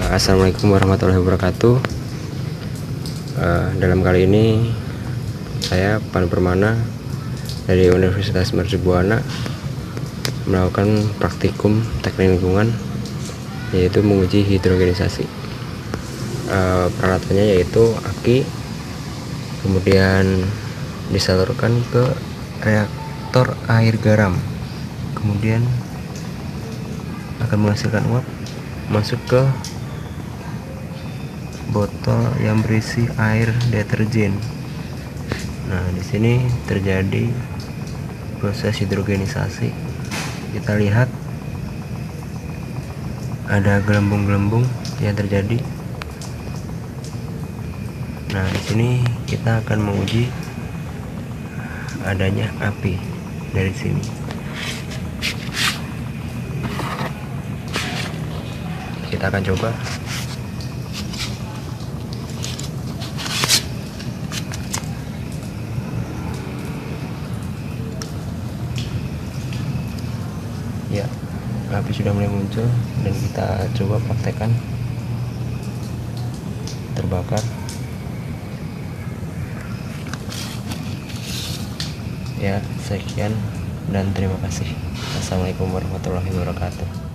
Assalamualaikum warahmatullahi wabarakatuh. Dalam kali ini saya Pan Permana dari Universitas Mercubuana melakukan praktikum teknik lingkungan, yaitu menguji hidrogenisasi. Peralatannya yaitu aki, kemudian disalurkan ke reaktor air garam, kemudian akan menghasilkan uap masuk ke botol yang berisi air deterjen. Nah, di sini terjadi proses hidrogenisasi. Kita lihat ada gelembung-gelembung yang terjadi. Nah, di sini kita akan menguji adanya api dari sini. Kita akan coba. Ya, api sudah mulai muncul dan kita coba praktekkan. Terbakar. Ya, sekian dan terima kasih. Assalamualaikum warahmatullahi wabarakatuh.